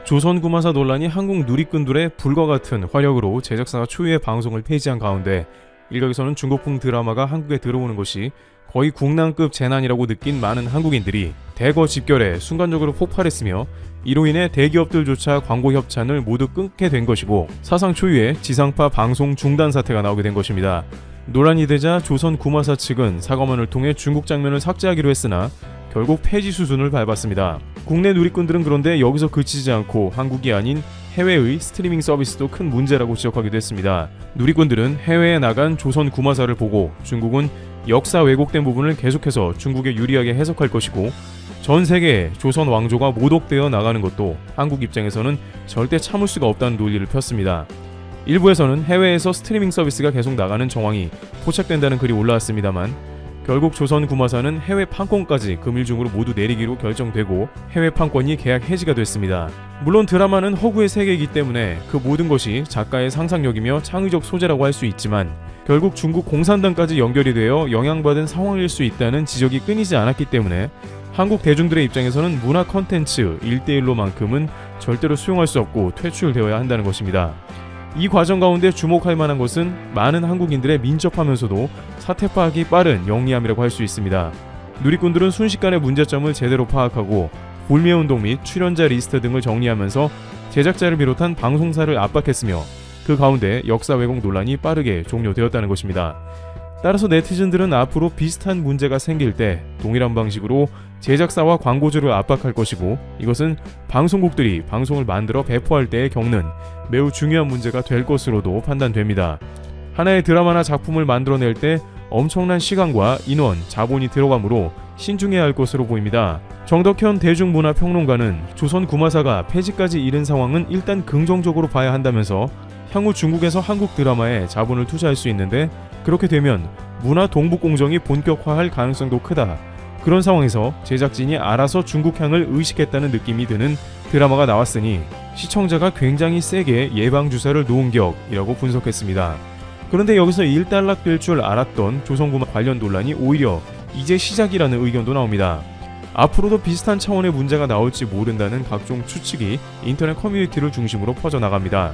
조선구마사 논란이 한국 누리꾼들의 불과 같은 화력으로 제작사가 초유의 방송을 폐지한 가운데 일각에서는 중국풍 드라마가 한국에 들어오는 것이 거의 국난급 재난이라고 느낀 많은 한국인들이 대거 집결해 순간적으로 폭발했으며 이로 인해 대기업들조차 광고 협찬을 모두 끊게 된 것이고 사상 초유의 지상파 방송 중단 사태가 나오게 된 것입니다. 논란이 되자 조선구마사 측은 사과문을 통해 중국 장면을 삭제하기로 했으나 결국 폐지 수순을 밟았습니다. 국내 누리꾼들은 그런데 여기서 그치지 않고 한국이 아닌 해외의 스트리밍 서비스도 큰 문제라고 지적하기도 했습니다. 누리꾼들은 해외에 나간 조선 구마사를 보고 중국은 역사 왜곡된 부분을 계속해서 중국에 유리하게 해석할 것이고 전 세계에 조선 왕조가 모독되어 나가는 것도 한국 입장에서는 절대 참을 수가 없다는 논리를 폈습니다. 일부에서는 해외에서 스트리밍 서비스가 계속 나가는 정황이 포착된다는 글이 올라왔습니다만 결국 조선 구마사는 해외 판권까지 금일 중으로 모두 내리기로 결정되고 해외 판권이 계약 해지가 됐습니다. 물론 드라마는 허구의 세계이기 때문에 그 모든 것이 작가의 상상력이며 창의적 소재라고 할 수 있지만 결국 중국 공산당까지 연결이 되어 영향받은 상황일 수 있다는 지적이 끊이지 않았기 때문에 한국 대중들의 입장에서는 문화 컨텐츠 1대1로만큼은 절대로 수용할 수 없고 퇴출되어야 한다는 것입니다. 이 과정 가운데 주목할 만한 것은 많은 한국인들의 민첩하면서도 사태 파악이 빠른 영리함이라고 할 수 있습니다. 누리꾼들은 순식간에 문제점을 제대로 파악하고 불매운동 및 출연자 리스트 등을 정리하면서 제작자를 비롯한 방송사를 압박했으며 그 가운데 역사 왜곡 논란이 빠르게 종료되었다는 것입니다. 따라서 네티즌들은 앞으로 비슷한 문제가 생길 때 동일한 방식으로 제작사와 광고주를 압박할 것이고 이것은 방송국들이 방송을 만들어 배포할 때에 겪는 매우 중요한 문제가 될 것으로도 판단됩니다. 하나의 드라마나 작품을 만들어낼 때 엄청난 시간과 인원, 자본이 들어가므로 신중해야 할 것으로 보입니다. 정덕현 대중문화평론가는 조선 구마사가 폐지까지 이른 상황은 일단 긍정적으로 봐야 한다면서 향후 중국에서 한국 드라마에 자본을 투자할 수 있는데 그렇게 되면 문화 동북공정이 본격화할 가능성도 크다. 그런 상황에서 제작진이 알아서 중국향을 의식했다는 느낌이 드는 드라마가 나왔으니 시청자가 굉장히 세게 예방주사를 놓은 격이라고 분석했습니다. 그런데 여기서 일단락될 줄 알았던 조선구마 관련 논란이 오히려 이제 시작이라는 의견도 나옵니다. 앞으로도 비슷한 차원의 문제가 나올지 모른다는 각종 추측이 인터넷 커뮤니티를 중심으로 퍼져나갑니다.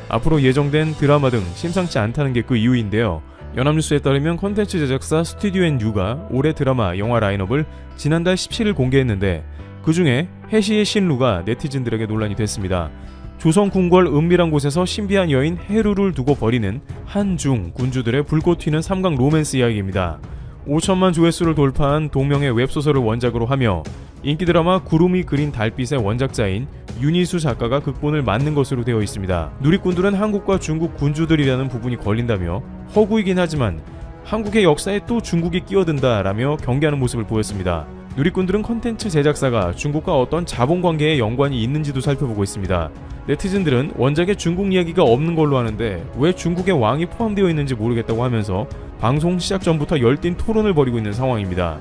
앞으로 예정된 드라마 등 심상치 않다는 게 그 이유인데요. 연합뉴스에 따르면 콘텐츠 제작사 스튜디오&U가 올해 드라마, 영화 라인업을 지난달 17일 공개했는데 그 중에 해시의 신루가 네티즌들에게 논란이 됐습니다. 조선 궁궐 은밀한 곳에서 신비한 여인 해루를 두고 벌이는 한중 군주들의 불꽃 튀는 삼각 로맨스 이야기입니다. 5천만 조회수를 돌파한 동명의 웹소설을 원작으로 하며 인기 드라마 구름이 그린 달빛의 원작자인 윤희수 작가가 극본을 맡는 것으로 되어 있습니다. 누리꾼들은 한국과 중국 군주들이라는 부분이 걸린다며 허구이긴 하지만 한국의 역사에 또 중국이 끼어든다라며 경계하는 모습을 보였습니다. 누리꾼들은 컨텐츠 제작사가 중국과 어떤 자본관계에 연관이 있는지도 살펴보고 있습니다. 네티즌들은 원작에 중국 이야기가 없는 걸로 하는데 왜 중국의 왕이 포함되어 있는지 모르겠다고 하면서 방송 시작 전부터 열띤 토론을 벌이고 있는 상황입니다.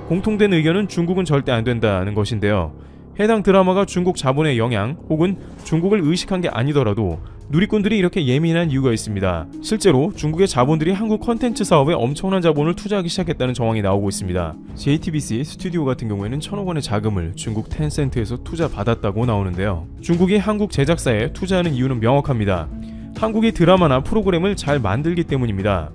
공통된 의견은 중국은 절대 안 된다는 것인데요. 해당 드라마가 중국 자본의 영향 혹은 중국을 의식한 게 아니더라도 누리꾼들이 이렇게 예민한 이유가 있습니다. 실제로 중국의 자본들이 한국 컨텐츠 사업에 엄청난 자본을 투자하기 시작했다는 정황이 나오고 있습니다. JTBC 스튜디오 같은 경우에는 1,000억 원의 자금을 중국 텐센트에서 투자받았다고 나오는데요. 중국이 한국 제작사에 투자하는 이유는 명확합니다. 한국이 드라마나 프로그램을 잘 만들기 때문입니다.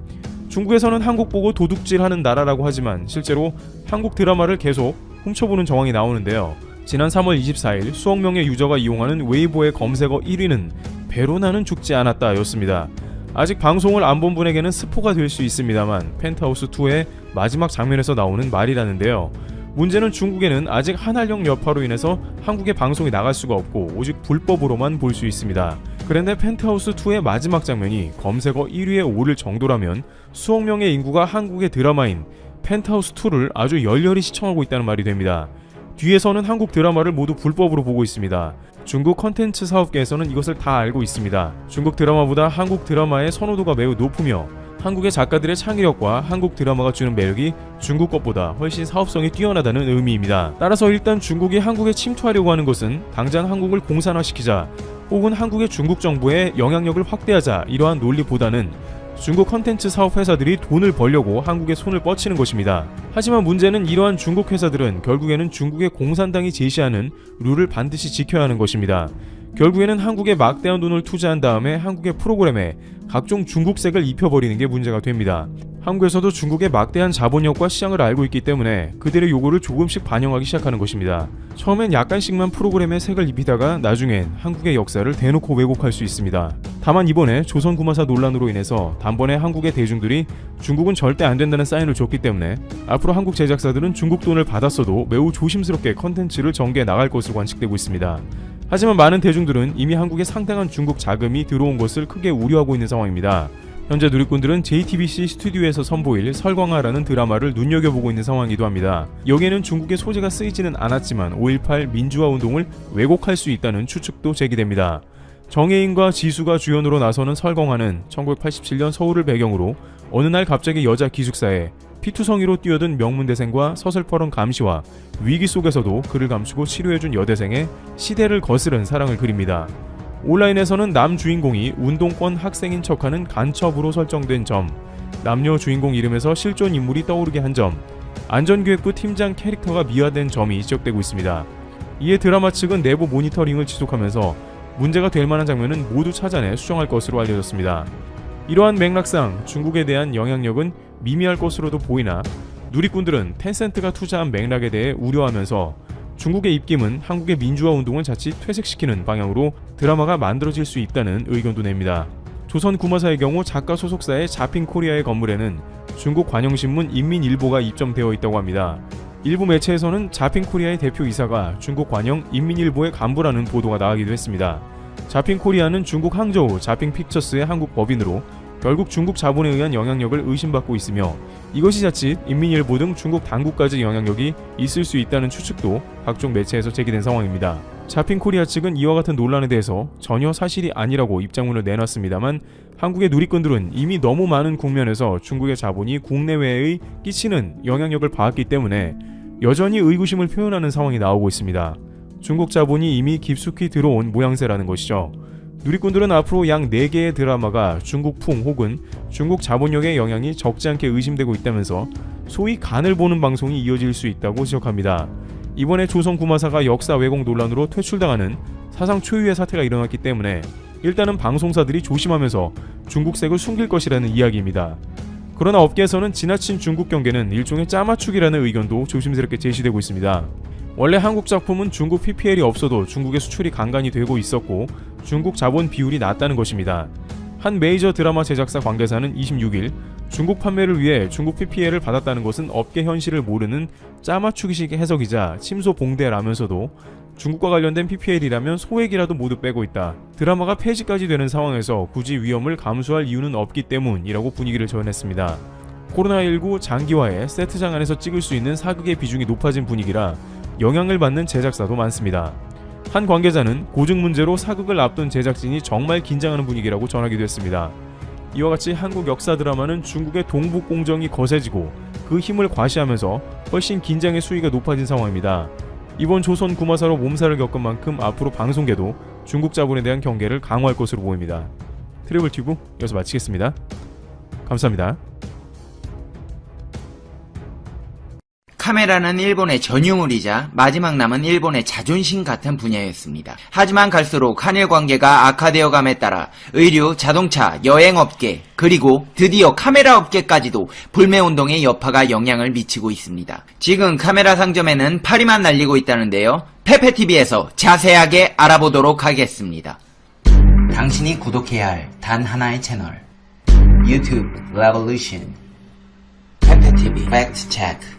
중국에서는 한국 보고 도둑질하는 나라라고 하지만 실제로 한국 드라마를 계속 훔쳐보는 정황이 나오는데요. 지난 3월 24일 수억 명의 유저가 이용하는 웨이보의 검색어 1위는 배로 나는 죽지 않았다 였습니다. 아직 방송을 안 본 분에게는 스포가 될 수 있습니다만 펜트하우스2의 마지막 장면에서 나오는 말이라는데요. 문제는 중국에는 아직 한한령 여파로 인해서 한국의 방송이 나갈 수가 없고 오직 불법으로만 볼 수 있습니다. 그런데 펜트하우스2의 마지막 장면이 검색어 1위에 오를 정도라면 수억 명의 인구가 한국의 드라마인 펜트하우스2를 아주 열렬히 시청하고 있다는 말이 됩니다. 뒤에서는 한국 드라마를 모두 불법으로 보고 있습니다. 중국 컨텐츠 사업계에서는 이것을 다 알고 있습니다. 중국 드라마보다 한국 드라마의 선호도가 매우 높으며 한국의 작가들의 창의력과 한국 드라마가 주는 매력이 중국 것보다 훨씬 사업성이 뛰어나다는 의미입니다. 따라서 일단 중국이 한국에 침투하려고 하는 것은 당장 한국을 공산화시키자 혹은 한국의 중국 정부의 영향력을 확대하자 이러한 논리보다는 중국 컨텐츠 사업 회사들이 돈을 벌려고 한국에 손을 뻗치는 것입니다. 하지만 문제는 이러한 중국 회사들은 결국에는 중국의 공산당이 제시하는 룰을 반드시 지켜야 하는 것입니다. 결국에는 한국에 막대한 돈을 투자한 다음에 한국의 프로그램에 각종 중국색을 입혀버리는 게 문제가 됩니다. 한국에서도 중국의 막대한 자본력과 시장을 알고 있기 때문에 그들의 요구를 조금씩 반영하기 시작하는 것입니다. 처음엔 약간씩만 프로그램에 색을 입히다가 나중엔 한국의 역사를 대놓고 왜곡할 수 있습니다. 다만 이번에 조선구마사 논란으로 인해서 단번에 한국의 대중들이 중국은 절대 안 된다는 사인을 줬기 때문에 앞으로 한국 제작사들은 중국 돈을 받았어도 매우 조심스럽게 컨텐츠를 전개해 나갈 것으로 관측되고 있습니다. 하지만 많은 대중들은 이미 한국에 상당한 중국 자금이 들어온 것을 크게 우려하고 있는 상황입니다. 현재 누리꾼들은 JTBC 스튜디오에서 선보일 설광하라는 드라마를 눈여겨보고 있는 상황이기도 합니다. 여기에는 중국의 소재가 쓰이지는 않았지만 5.18 민주화 운동을 왜곡할 수 있다는 추측도 제기됩니다. 정혜인과 지수가 주연으로 나서는 설광하는 1987년 서울을 배경으로 어느 날 갑자기 여자 기숙사에 피투성이로 뛰어든 명문대생과 서슬퍼런 감시와 위기 속에서도 그를 감추고 치료해준 여대생의 시대를 거스른 사랑을 그립니다. 온라인에서는 남 주인공이 운동권 학생인 척하는 간첩으로 설정된 점, 남녀 주인공 이름에서 실존 인물이 떠오르게 한 점, 안전기획부 팀장 캐릭터가 미화된 점이 지적되고 있습니다. 이에 드라마 측은 내부 모니터링을 지속하면서 문제가 될 만한 장면은 모두 찾아내 수정할 것으로 알려졌습니다. 이러한 맥락상 중국에 대한 영향력은 미미할 것으로도 보이나 누리꾼들은 텐센트가 투자한 맥락에 대해 우려하면서 중국의 입김은 한국의 민주화 운동을 자칫 퇴색시키는 방향으로 드라마가 만들어질 수 있다는 의견도 냅니다. 조선구마사의 경우 작가 소속사의 자핑코리아의 건물에는 중국 관영신문 인민일보가 입점되어 있다고 합니다. 일부 매체에서는 자핑코리아의 대표이사가 중국 관영 인민일보의 간부라는 보도가 나가기도 했습니다. 자핑코리아는 중국 항저우 자핑픽처스의 한국 법인으로 결국 중국 자본에 의한 영향력을 의심받고 있으며 이것이 자칫 인민일보 등 중국 당국까지 영향력이 있을 수 있다는 추측도 각종 매체에서 제기된 상황입니다. 자핑코리아 측은 이와 같은 논란에 대해서 전혀 사실이 아니라고 입장문을 내놨습니다만 한국의 누리꾼들은 이미 너무 많은 국면에서 중국의 자본이 국내외에 끼치는 영향력을 봐왔기 때문에 여전히 의구심을 표현하는 상황이 나오고 있습니다. 중국 자본이 이미 깊숙이 들어온 모양새라는 것이죠. 누리꾼들은 앞으로 약 4개의 드라마가 중국풍 혹은 중국 자본력의 영향이 적지 않게 의심되고 있다면서 소위 간을 보는 방송이 이어질 수 있다고 지적합니다. 이번에 조선구마사가 역사 왜곡 논란으로 퇴출당하는 사상 초유의 사태가 일어났기 때문에 일단은 방송사들이 조심하면서 중국색을 숨길 것이라는 이야기입니다. 그러나 업계에서는 지나친 중국 경계는 일종의 짜맞추기라는 의견도 조심스럽게 제시되고 있습니다. 원래 한국 작품은 중국 PPL이 없어도 중국의 수출이 간간히 되고 있었고 중국 자본 비율이 낮다는 것입니다. 한 메이저 드라마 제작사 관계자는 26일 중국 판매를 위해 중국 PPL을 받았다는 것은 업계 현실을 모르는 짜맞추기식 해석이자 침소봉대라면서도 중국과 관련된 PPL이라면 소액이라도 모두 빼고 있다. 드라마가 폐지까지 되는 상황에서 굳이 위험을 감수할 이유는 없기 때문이라고 분위기를 전했습니다. 코로나19 장기화에 세트장 안에서 찍을 수 있는 사극의 비중이 높아진 분위기라 영향을 받는 제작사도 많습니다. 한 관계자는 고증 문제로 사극을 앞둔 제작진이 정말 긴장하는 분위기라고 전하기도 했습니다. 이와 같이 한국 역사 드라마는 중국의 동북 공정이 거세지고 그 힘을 과시하면서 훨씬 긴장의 수위가 높아진 상황입니다. 이번 조선 구마사로 몸살을 겪은 만큼 앞으로 방송계도 중국 자본에 대한 경계를 강화할 것으로 보입니다. 트래블튜브 여기서 마치겠습니다. 감사합니다. 카메라는 일본의 전유물이자 마지막 남은 일본의 자존심 같은 분야였습니다. 하지만 갈수록 한일 관계가 악화되어감에 따라 의류, 자동차, 여행업계, 그리고 드디어 카메라 업계까지도 불매운동의 여파가 영향을 미치고 있습니다. 지금 카메라 상점에는 파리만 날리고 있다는데요. 페페TV에서 자세하게 알아보도록 하겠습니다. 당신이 구독해야 할 단 하나의 채널 유튜브 레볼루션 페페TV 팩트 체크.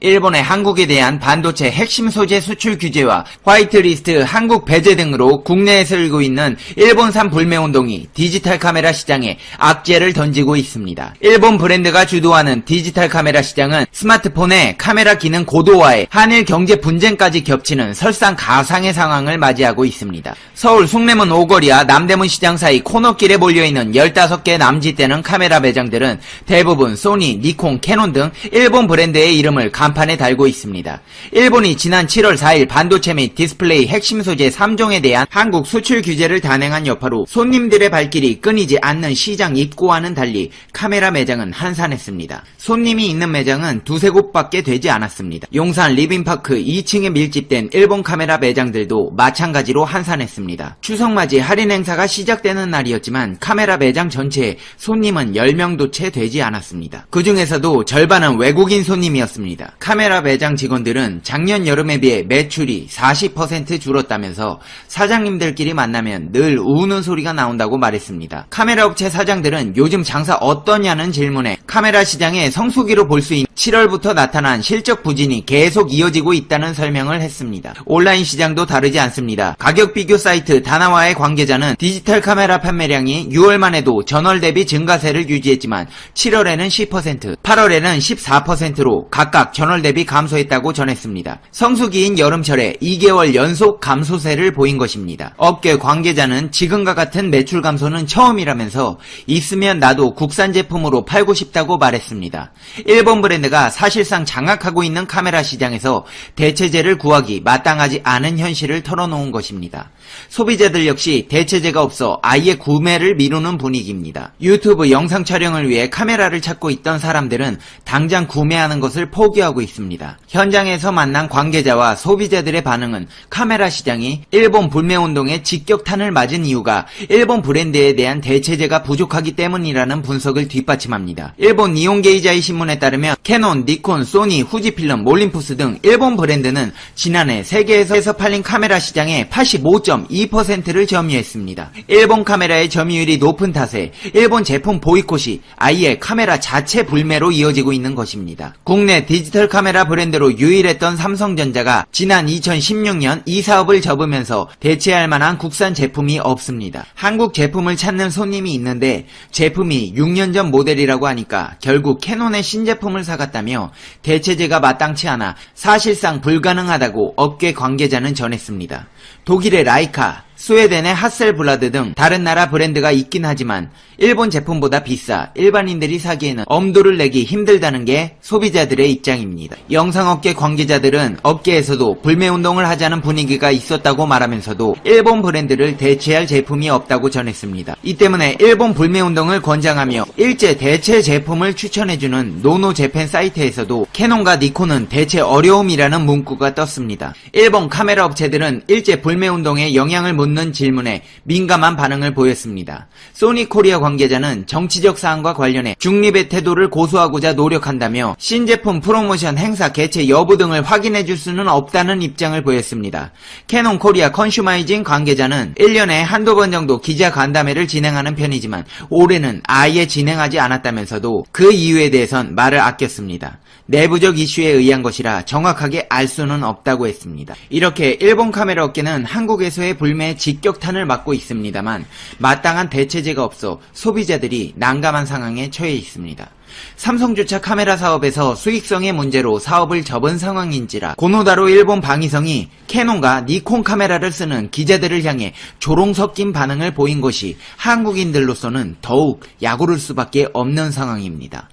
일본의 한국에 대한 반도체 핵심 소재 수출 규제와 화이트리스트 한국 배제 등으로 국내에 슬고 있는 일본산 불매운동이 디지털 카메라 시장에 악재를 던지고 있습니다. 일본 브랜드가 주도하는 디지털 카메라 시장은 스마트폰의 카메라 기능 고도화에 한일 경제 분쟁까지 겹치는 설상가상의 상황을 맞이하고 있습니다. 서울 숭례문 오거리와 남대문 시장 사이 코너길에 몰려있는 15개 남짓되는 카메라 매장들은 대부분 소니, 니콘, 캐논 등 일본 브랜드의 이름을 간판에 달고 있습니다. 일본이 지난 7월 4일 반도체 및 디스플레이 핵심 소재 3종에 대한 한국 수출 규제를 단행한 여파로 손님들의 발길이 끊이지 않는 시장 입구와는 달리 카메라 매장은 한산했습니다. 손님이 있는 매장은 두세 곳밖에 되지 않았습니다. 용산 리빙파크 2층에 밀집된 일본 카메라 매장들도 마찬가지로 한산했습니다. 추석맞이 할인 행사가 시작되는 날이었지만 카메라 매장 전체에 손님은 10명도 채 되지 않았습니다. 그 중에서도 절반은 외국인 손님이었습니다. 카메라 매장 직원들은 작년 여름에 비해 매출이 40% 줄었다면서 사장님들끼리 만나면 늘 우는 소리가 나온다고 말했습니다. 카메라 업체 사장들은 요즘 장사 어떠냐는 질문에 카메라 시장에 성수기로 볼 수 있는 7월부터 나타난 실적 부진이 계속 이어지고 있다는 설명을 했습니다. 온라인 시장도 다르지 않습니다. 가격 비교 사이트 다나와의 관계자는 디지털 카메라 판매량이 6월만 해도 전월 대비 증가세를 유지했지만 7월에는 10%, 8월에는 14%로 각각 전월 대비 감소했다고 전했습니다. 성수기인 여름철에 2개월 연속 감소세를 보인 것입니다. 업계 관계자는 지금과 같은 매출 감소는 처음이라면서 있으면 나도 국산 제품으로 팔고 싶다고 말했습니다. 일본 브랜드가 사실상 장악하고 있는 카메라 시장에서 대체재를 구하기 마땅하지 않은 현실을 털어놓은 것입니다. 소비자들 역시 대체재가 없어 아예 구매를 미루는 분위기입니다. 유튜브 영상 촬영을 위해 카메라를 찾고 있던 사람들은 당장 구매하는 것을 포기하고 있습니다. 현장에서 만난 관계자와 소비자들의 반응은 카메라 시장이 일본 불매운동의 직격탄을 맞은 이유가 일본 브랜드에 대한 대체재가 부족하기 때문이라는 분석을 뒷받침합니다. 일본 니혼게이자이 신문에 따르면 캐논, 니콘, 소니, 후지필름, 몰림푸스 등 일본 브랜드는 지난해 세계에서 팔린 카메라 시장의 85.2%를 점유했습니다. 일본 카메라의 점유율이 높은 탓에 일본 제품 보이콧이 아예 카메라 자체 불매로 이어지고 있는 것입니다. 국내 디지털 카메라 브랜드로 유일했던 삼성전자가 지난 2016년 이 사업을 접으면서 대체할 만한 국산 제품이 없습니다. 한국 제품을 찾는 손님이 있는데 제품이 6년 전 모델이라고 하니까 결국 캐논의 신제품을 사갔다며 대체재가 마땅치 않아 사실상 불가능하다고 업계 관계자는 전했습니다. 독일의 라이카, 스웨덴의 하셀블라드 등 다른 나라 브랜드가 있긴 하지만 일본 제품보다 비싸 일반인들이 사기에는 엄두를 내기 힘들다는 게 소비자들의 입장입니다. 영상업계 관계자들은 업계에서도 불매운동을 하자는 분위기가 있었다고 말하면서도 일본 브랜드를 대체할 제품이 없다고 전했습니다. 이 때문에 일본 불매운동을 권장하며 일제 대체 제품을 추천해주는 노노재팬 사이트에서도 캐논과 니콘은 대체 어려움이라는 문구가 떴습니다. 일본 카메라 업체들은 일제 불매운동에 영향을 묻는 질문에 민감한 반응을 보였습니다. 소니 코리아 관계자는 정치적 사안과 관련해 중립의 태도를 고수하고자 노력한다며 신제품 프로모션 행사 개최 여부 등을 확인해 줄 수는 없다는 입장을 보였습니다. 캐논 코리아 컨슈마이징 관계자는 1년에 한두 번 정도 기자 간담회를 진행하는 편이지만 올해는 아예 진행하지 않았다면서도 그 이유에 대해선 말을 아꼈습니다. 내부적 이슈에 의한 것이라 정확하게 알 수는 없다고 했습니다. 이렇게 일본 카메라 업계는 한국에서의 불매에 직격탄을 맞고 있습니다만 마땅한 대체재가 없어 소비자들이 난감한 상황에 처해 있습니다. 삼성조차 카메라 사업에서 수익성의 문제로 사업을 접은 상황인지라 고노다로 일본 방위성이 캐논과 니콘 카메라를 쓰는 기자들을 향해 조롱 섞인 반응을 보인 것이 한국인들로서는 더욱 약오를 수밖에 없는 상황입니다.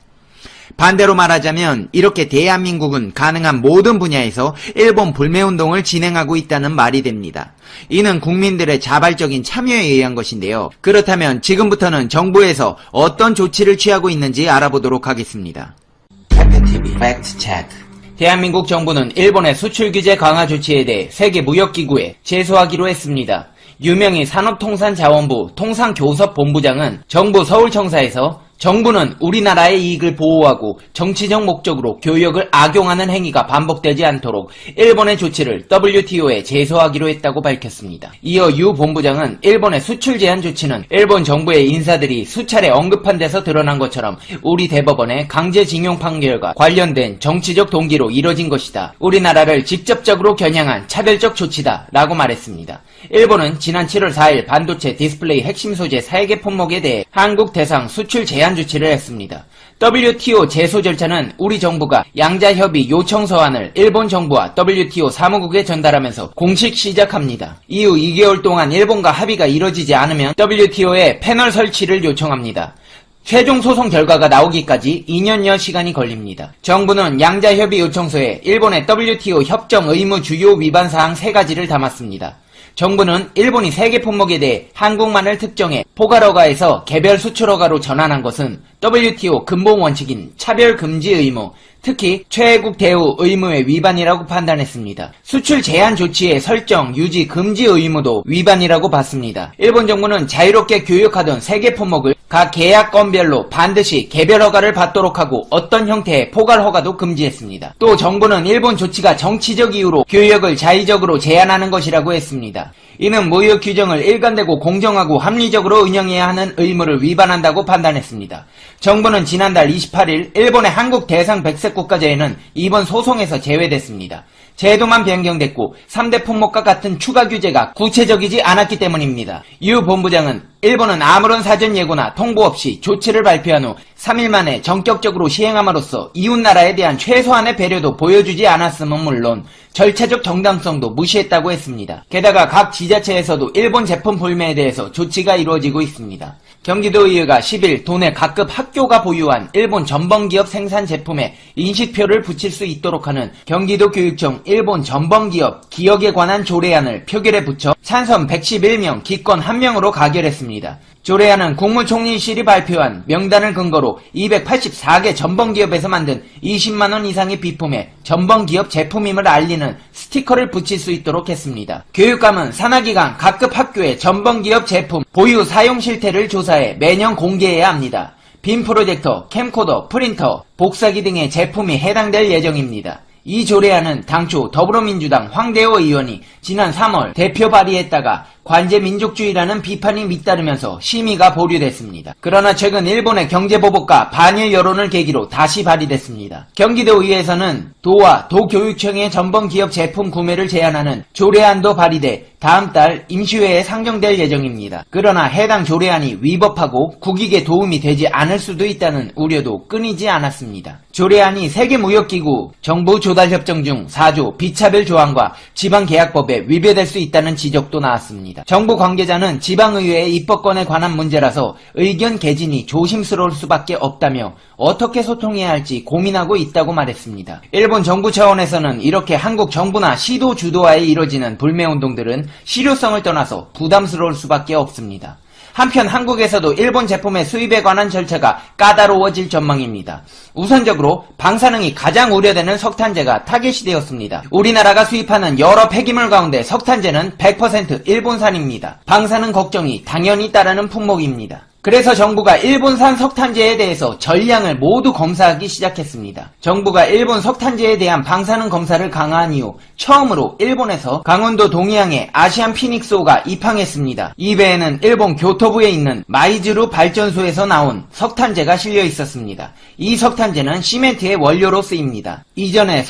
반대로 말하자면 이렇게 대한민국은 가능한 모든 분야에서 일본 불매운동을 진행하고 있다는 말이 됩니다. 이는 국민들의 자발적인 참여에 의한 것인데요. 그렇다면 지금부터는 정부에서 어떤 조치를 취하고 있는지 알아보도록 하겠습니다. 팩트TV 팩트체크. 대한민국 정부는 일본의 수출 규제 강화 조치에 대해 세계무역기구에 제소하기로 했습니다. 유명희 산업통상자원부 통상교섭본부장은 정부 서울청사에서 정부는 우리나라의 이익을 보호하고 정치적 목적으로 교역을 악용하는 행위가 반복되지 않도록 일본의 조치를 WTO에 제소하기로 했다고 밝혔습니다. 이어 유 본부장은 일본의 수출 제한 조치는 일본 정부의 인사들이 수차례 언급한 데서 드러난 것처럼 우리 대법원의 강제징용 판결과 관련된 정치적 동기로 이뤄진 것이다. 우리나라를 직접적으로 겨냥한 차별적 조치다 라고 말했습니다. 일본은 지난 7월 4일 반도체 디스플레이 핵심 소재 3개 품목에 대해 한국 대상 수출 제한 조치를 했습니다. WTO 제소 절차는 우리 정부가 양자협의 요청 서한을 일본 정부와 WTO 사무국에 전달하면서 공식 시작합니다. 이후 2개월 동안 일본과 합의가 이뤄지지 않으면 WTO에 패널 설치를 요청합니다. 최종 소송 결과가 나오기까지 2년여 시간이 걸립니다. 정부는 양자협의 요청서에 일본의 WTO 협정 의무 주요 위반 사항 3가지를 담았습니다. 정부는 일본이 세계 품목에 대해 한국만을 특정해 포괄허가에서 개별 수출허가로 전환한 것은 WTO 근본 원칙인 차별 금지 의무, 특히 최애국 대우 의무의 위반이라고 판단했습니다. 수출 제한 조치의 설정, 유지, 금지 의무도 위반이라고 봤습니다. 일본 정부는 자유롭게 교역하던 세계 품목을 각 계약 건별로 반드시 개별 허가를 받도록 하고 어떤 형태의 포괄 허가도 금지했습니다. 또 정부는 일본 조치가 정치적 이유로 교역을 자의적으로 제한하는 것이라고 했습니다. 이는 무역 규정을 일관되고 공정하고 합리적으로 운영해야 하는 의무를 위반한다고 판단했습니다. 정부는 지난달 28일 일본의 한국 대상 백색 국가제에는 이번 소송에서 제외됐습니다. 제도만 변경됐고 3대 품목과 같은 추가 규제가 구체적이지 않았기 때문입니다. 유 본부장은 일본은 아무런 사전 예고나 통보 없이 조치를 발표한 후 3일 만에 전격적으로 시행함으로써 이웃나라에 대한 최소한의 배려도 보여주지 않았음은 물론 절차적 정당성도 무시했다고 했습니다. 게다가 각 지자체에서도 일본 제품 불매에 대해서 조치가 이루어지고 있습니다. 경기도의회가 10일 도내 각급 학교가 보유한 일본 전범기업 생산 제품에 인식표를 붙일 수 있도록 하는 경기도교육청 일본 전범기업 기억에 관한 조례안을 표결에 붙여 찬성 111명, 기권 1명으로 가결했습니다. 조례안은 국무총리실이 발표한 명단을 근거로 284개 전범기업에서 만든 20만원 이상의 비품에 전범기업 제품임을 알리는 스티커를 붙일 수 있도록 했습니다. 교육감은 산하기관 각급 학교의 전범기업 제품 보유 사용 실태를 조사해 매년 공개해야 합니다. 빔 프로젝터, 캠코더, 프린터, 복사기 등의 제품이 해당될 예정입니다. 이 조례안은 당초 더불어민주당 황대호 의원이 지난 3월 대표 발의했다가 관제민족주의라는 비판이 밑따르면서 심의가 보류됐습니다. 그러나 최근 일본의 경제보복과 반일 여론을 계기로 다시 발의됐습니다. 경기도의회에서는 도와 도교육청의 전범기업 제품 구매를 제한하는 조례안도 발의돼 다음 달 임시회에 상정될 예정입니다. 그러나 해당 조례안이 위법하고 국익에 도움이 되지 않을 수도 있다는 우려도 끊이지 않았습니다. 조례안이 세계무역기구 정부 조달협정 중 4조 비차별 조항과 지방계약법에 위배될 수 있다는 지적도 나왔습니다. 정부 관계자는 지방의회의 입법권에 관한 문제라서 의견 개진이 조심스러울 수밖에 없다며 어떻게 소통해야 할지 고민하고 있다고 말했습니다. 일본 정부 차원에서는 이렇게 한국 정부나 시도 주도하에 이뤄지는 불매운동들은 실효성을 떠나서 부담스러울 수밖에 없습니다. 한편 한국에서도 일본 제품의 수입에 관한 절차가 까다로워질 전망입니다. 우선적으로 방사능이 가장 우려되는 석탄재가 타겟이 되었습니다. 우리나라가 수입하는 여러 폐기물 가운데 석탄재는 100% 일본산입니다. 방사능 걱정이 당연히 따르는 품목입니다. 그래서 정부가 일본산 석탄재에 대해서 전량을 모두 검사하기 시작했습니다. 정부가 일본 석탄재에 대한 방사능 검사를 강화한 이후 처음으로 일본에서 강원도 동해안에 아시안 피닉스호가 입항했습니다. 이 배에는 일본 교토부에 있는 마이즈루 발전소에서 나온 석탄재가 실려 있었습니다. 이 석탄재는 시멘트의 원료로 쓰입니다. 이전에